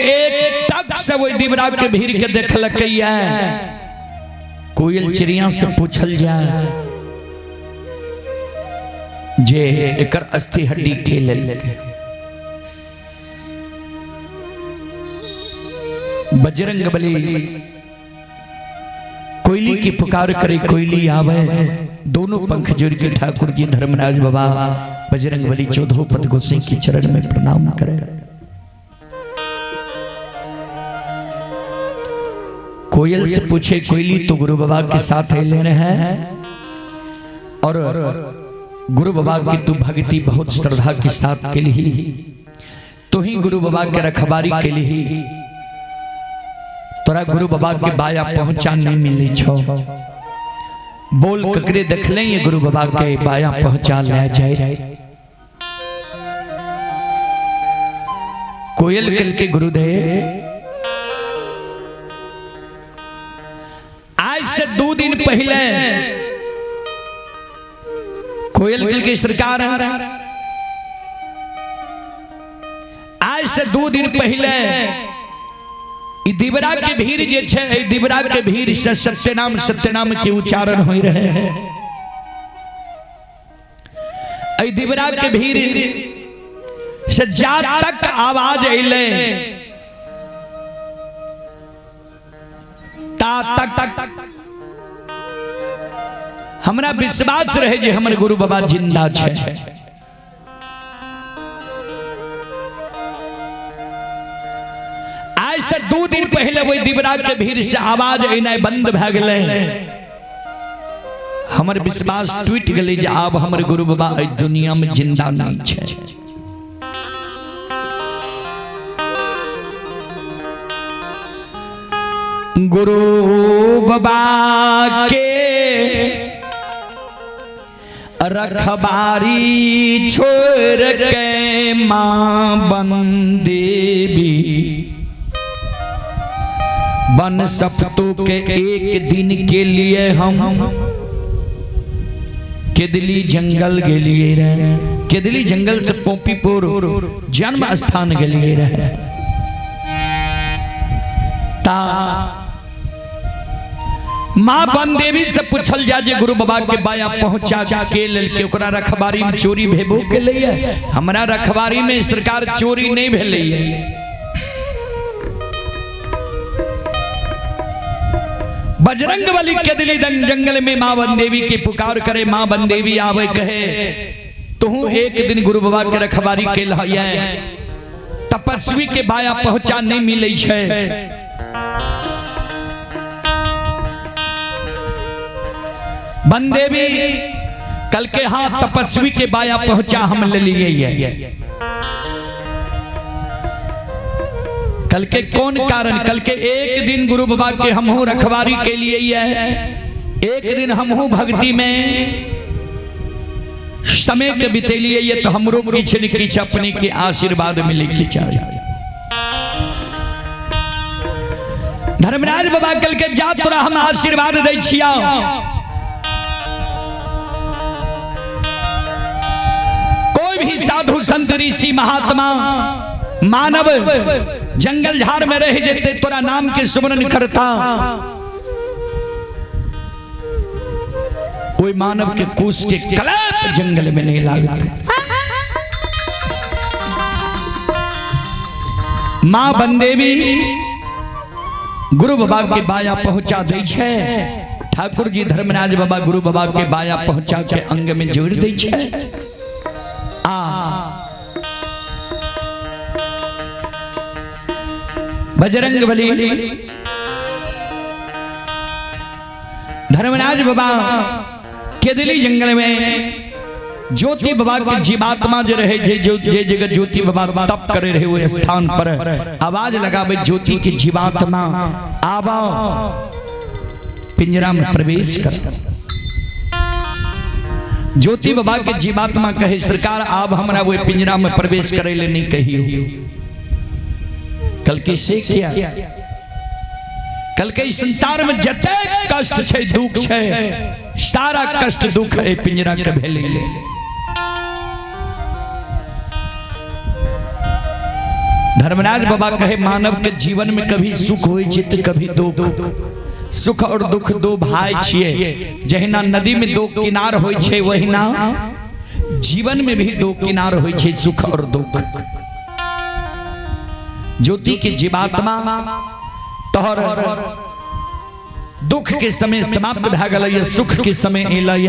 एक टक से वो दिबरा के भीड़ के देखलक। कोयल चिड़िया से पूछल जाए जे एकर अस्थि हड्डी के लेलके। बजरंगबली कोयली की पुकार करे, कोयली आवे, दोनों पंख जोड़ के ठाकुर जी धर्मराज बाबा बजरंगबली चौधोपत गोसाई के चरण में प्रणाम करे। कोयल से पूछे, कोयली तो गुरु बाबा के साथ ले रहे हैं और गुरु बाबा की तू भक्ति बहुत श्रद्धा के साथ के लिए, तो ही गुरु बाबा के रखबारी के लिए तोरा गुरु बाबा के बाया पहुंचा नहीं मिली छो। बोल ककरे देख ले ये गुरु बाबा के बाया पहुंचा ले जाए। कोयल कल के गुरुदेव आज से 2 दिन पहले कोयल कल की सरकार आज से 2 दिन पहले दिबरा के भीड़ जे छे, दिबरा के भीड़ से सत्यनाम सत्यनाम के उच्चारण हो रहे हैं। दिबरा के भीड़ से जा तक आवाज अले ता तक हमरा विश्वास रहे जे हमर गुरु बाबा जिंदा छे। आज से 2 दिन पहले वही दिबरा के भीड़ से आवाज अना बंद भ गए। हमर विश्वास टूट गए जे आब हमर गुरु बाबा इस दुनिया में जिंदा नहीं छे। गुरु बाबा के रखबारी छोड़ के मां बंदेवी बन सप्तों के एक दिन के लिए हम केदली जंगल गेलिए रहे। केदली जंगल से पोपीपुर जन्म स्थान गेलिए रहे। ता मां बनदेवी से पूछल जा जे गुरु बाबा के बाया पहुंचा के लेके ओकरा रखबारी में चोरी भेबो के लिए। हमरा रखबारी में सरकार चोरी नहीं भेलै। बजरंगबली केदली जंगल में मां बनदेवी की पुकार करे। मां बनदेवी आवे कहे तू एक दिन गुरु बाबा के रखबारी के लिए तपस्वी के बाया पहुंचा नहीं मिले छे। बनदेवी कल के हाथ तपस्वी के बाया पहुंचा हम ले लिए। कल के कौन कारण? कल के एक दिन गुरु बाबा के हमहू रखवारी के लिए एक दिन हमहू भक्ति में समय के बितेलिए ये तो हमरो किछ न किछ अपने के आशीर्वाद मिले की चाहिए। धर्मराज बाबा कल के जा तोरा हम आशीर्वाद दै छिया। कोई भी साधु संत ऋषि महात्मा मानव जंगल झाड़ में रह जेते तोरा नाम के सुमरन करता, कोई मानव के कुश के कलप जंगल में नहीं लागते। मां बनदेवी गुरु बाबा के बाया पहुंचा दे छे। ठाकुर जी धर्मराज बाबा गुरु बाबा के बाया पहुंचा के अंग में जोड़ दे छे। बजरंगबली धर्मराज बाबा केदली जंगल में ज्योति बाबा के जीवात्मा जो रहे जे जगह ज्योति बाबा तप करे रहे हुए स्थान पर आवाज लगावे ज्योति की जीवात्मा आवा पिंजरा में प्रवेश कर। ज्योति बाबा के जीवात्मा कहे सरकार आप हमरा वो पिंजरा में प्रवेश करे ले नहीं कहियो। कल के से क्या कल के संसार में जते कष्ट छे दुख छे सारा कष्ट दुख है पिंजरा के भेले ले। धर्मराज बाबा कहे मानव के जीवन में कभी सुख होई चित कभी दुख। सुख और दुख दो भाई छिए, जहिना नदी में दो किनार होई छे वहिना जीवन में भी दो किनार होई छे, सुख और दुख। ज्योति के जीवात्मा तोहर दुख के समय समाप्त भ गल, सुख के समय एलय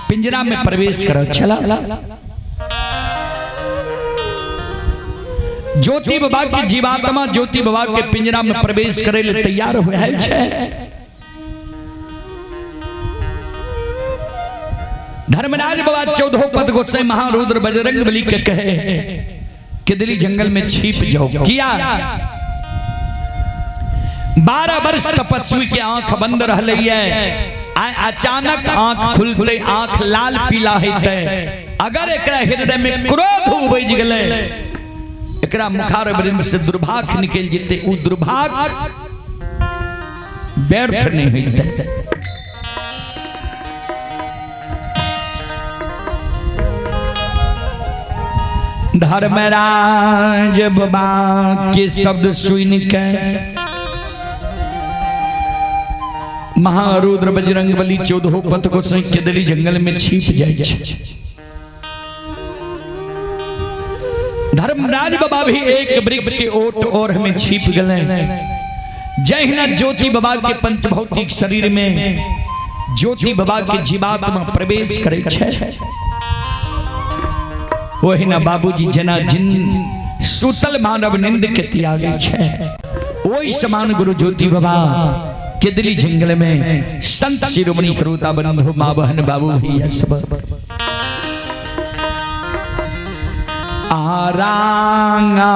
पिंजरा में प्रवेश कर चला। ज्योति बाबा के जीवात्मा ज्योति बाबा के पिंजरा में प्रवेश करे ले तैयार हो है। धर्मराज बाबा 14 पद गोसाई महारुद्र बजरंग बली के कहे कि दिल्ली जंगल में छिप जाओ। किया 12 वर्ष तपस्वी के आंख बंद रह अचानक आंख खुलते आंख लाल पीला होते। अगर एक हृदय में क्रोध उपज गए, एकरा मुखार वृंद से दुर्भाग निकल जेते, उ दुर्भाग व्यर्थ नहीं होते। धर्मराज बाबा के शब्द सुन के महारुद्र बजरंग बली 14 पथ को के दिल्ली जंगल में छिप जाए। धर्मराज बाबा भी एक वृक्ष के ओट और हमें छिप गए। जय हिना ज्योति बाबा के पंचभौतिक शरीर में ज्योति बाबा के जीवात्मा प्रवेश करे छे। वही ना बाबूजी जना जिन सुतल मानव निंद के त्यागे छे, वही समान गुरु ज्योति बाबा के दिल्ली जंगल में संत शिरोमणि श्रोता बंधु मां बहन बाबू भैया सब आरांगा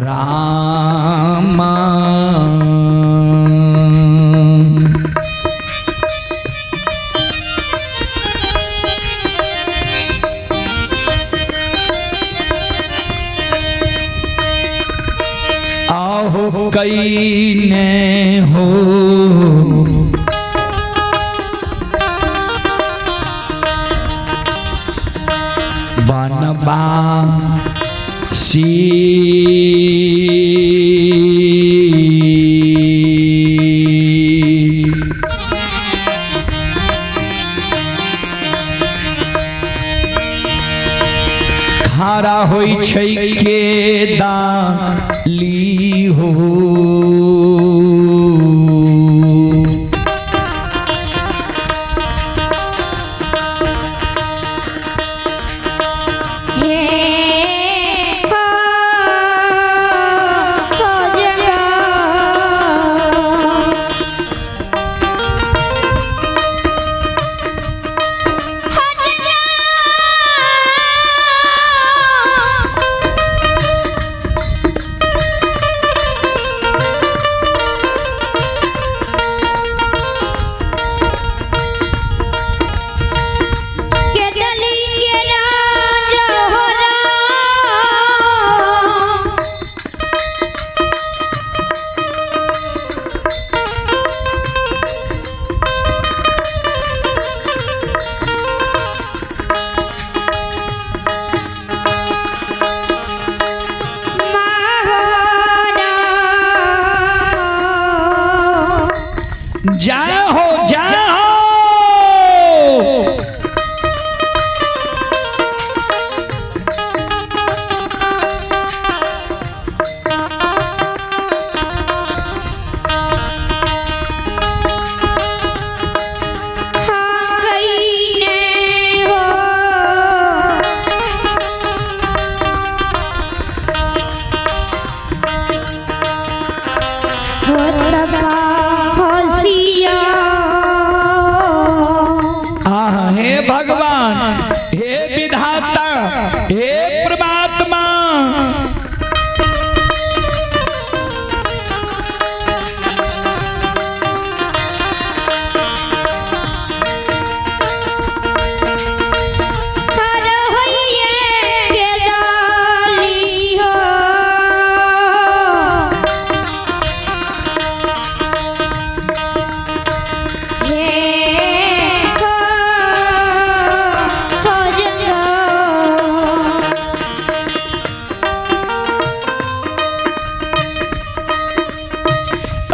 रामा आहो कई ने हो बनबा सी खारा होई छै के दाली हो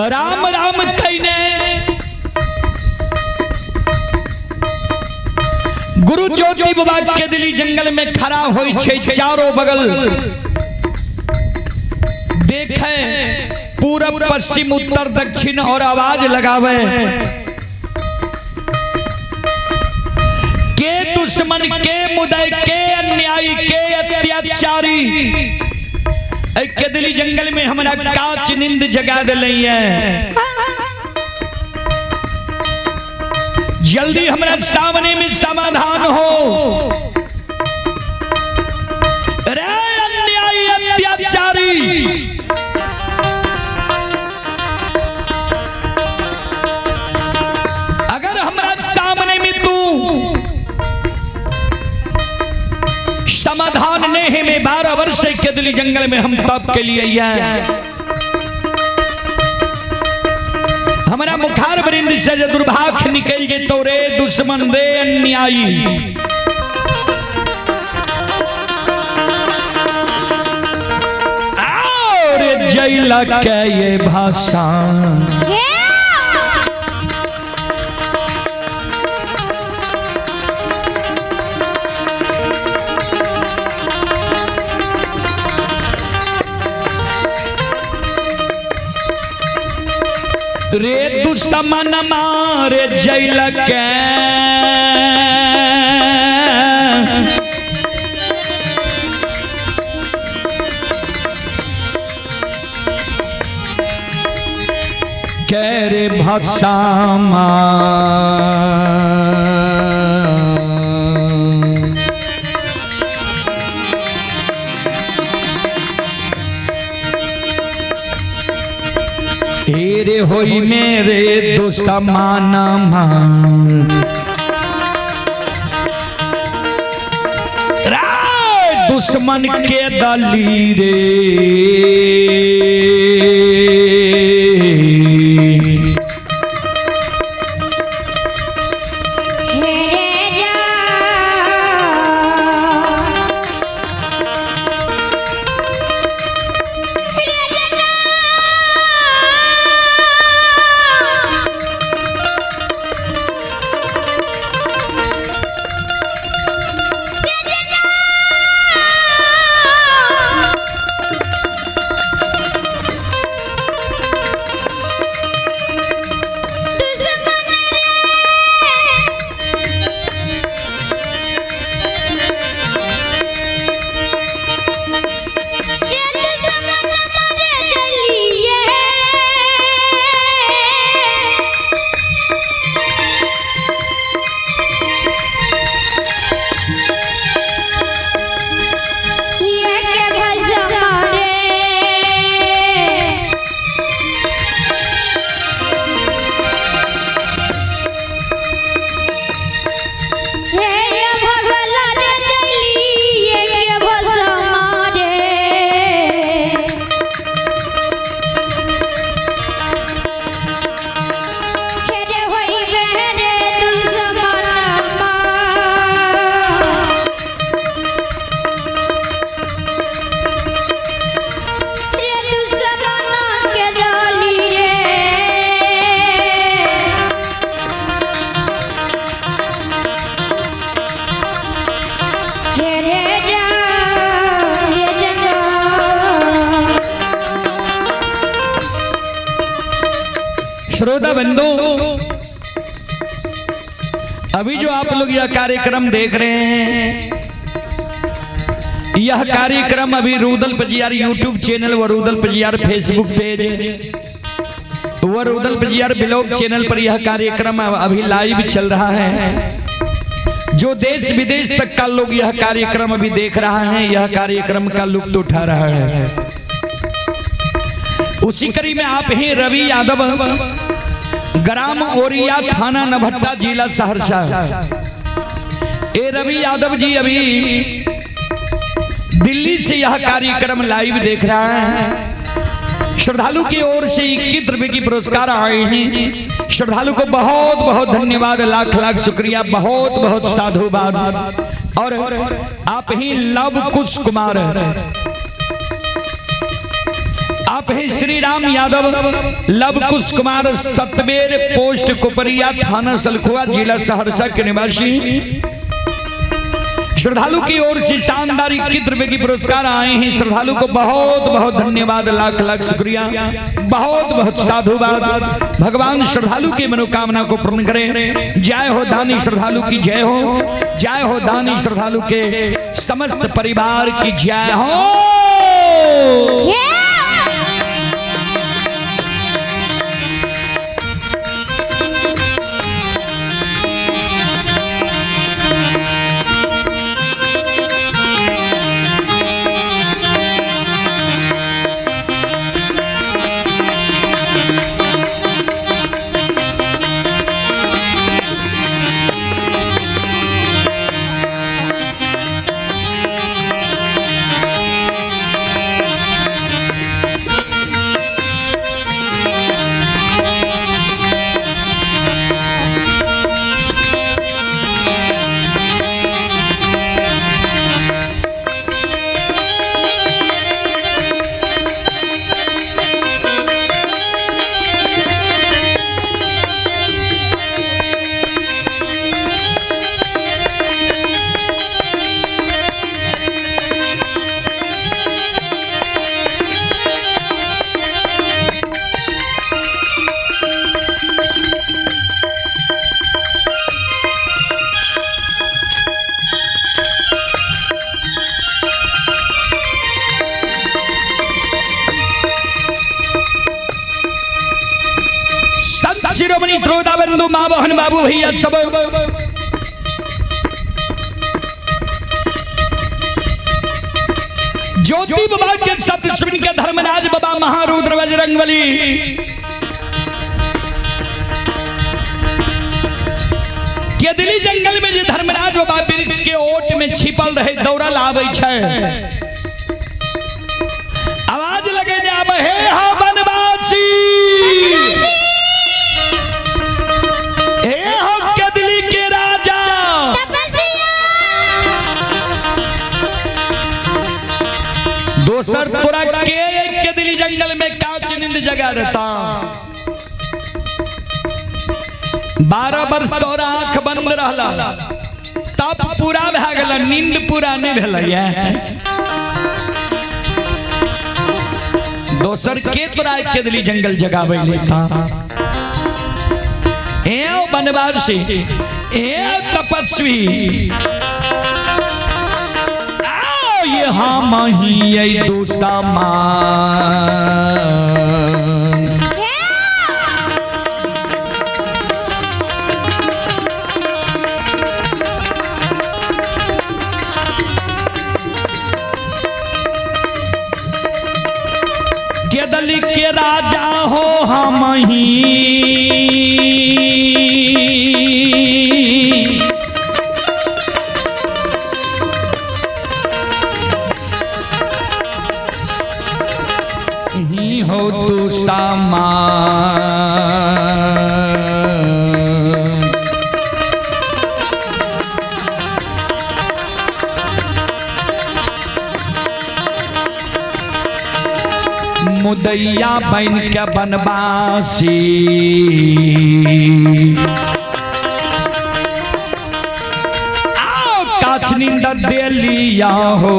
राम राम कहने गुरु ज्योति बाबा के दिली जंगल में खड़ा होई छे, चारों बगल देखे पूरब पश्चिम उत्तर दक्षिण और आवाज लगावे के दुश्मन के मुदय के अन्यायी के अत्याचारी के दिली जंगल में हमारा काच नींद जगा दिले है। जल्दी हमारा सामने में समाधान हो रे अन्यायी अत्याचारी। अगर हमारा सामने में तू समाधान नहीं है, में 12 वर्ष के दिली जंगल में हम तप के लिए हमारा मुखार वृंद से दुर्भाग्य निकल गए तो रे दुश्मन रे अन्यायी। और जैला के ये भाषा रे दुश्मन मारे जैल के रे भाषा रे होई मेरे दुश्मन दुश्मन के दली रे श्रोता बंधु, अभी जो आप लोग यह कार्यक्रम देख रहे हैं, यह कार्यक्रम अभी रूदल पजियार यूट्यूब चैनल व रूदल पजियार फेसबुक पेज व रूदल पजियार ब्लॉग चैनल पर यह कार्यक्रम अभी लाइव चल रहा है। जो देश विदेश तक का लोग यह कार्यक्रम अभी देख रहा है, यह कार्यक्रम का लुत्फ उठा रहा है। उसी कड़ी में आप हैं रवि यादव, ग्राम ओरिया, थाना नभट्टा, जिला सहरसा। ए रवि यादव जी अभी दिल्ली से यह कार्यक्रम लाइव देख रहा है। श्रद्धालु की ओर से 21 रुपए की पुरस्कार आए हैं। श्रद्धालु को बहुत बहुत धन्यवाद, लाख लाख शुक्रिया, बहुत बहुत साधुवाद। और आप ही लव कुश कुमार, आप हैं श्री राम यादव, लव कुश कुमार, सतबेर पोस्ट कुपरिया, थाना सलखुआ, जिला सहरसा के निवासी। श्रद्धालु की ओर से शानदार 21 रुपए की पुरस्कार आए हैं। श्रद्धालु को बहुत बहुत धन्यवाद, लाख लाख शुक्रिया, बहुत बहुत साधुवाद। भगवान श्रद्धालु की मनोकामना को पूर्ण करें। जय हो दानी श्रद्धालु की जय हो, जय हो दानी श्रद्धालु के समस्त परिवार की जय हो। शिरोमणि द्रोदाबंधु माँ बहन बाबू भैया सब ज्योति बाबा के सतस्विन के धर्मराज बाबा महारुद्र बजरंगबली केदली जंगल में जे धर्मराज बाबा वृक्ष के ओट में छिपल रहे दौड़ल आवे छै, आवाज लगे ने आवे हे हा बनवासी, दोसर तोरा के दिल्ली जंगल में काच नींद जगा रहता। 12 वर्ष तोरा आंख बंद रहला, तब पूरा भए गेल, नींद पूरा नहीं भेलैया। दोसर के तोरा के दिल्ली जंगल जगावे लेता। ए बनवासी, ए तपस्वी, हम ही दूसरा केदली के राजा हो हम ही, हो तू सामान। मुदैया बन के बनवासी, आओ काच नींद दे लिया हो,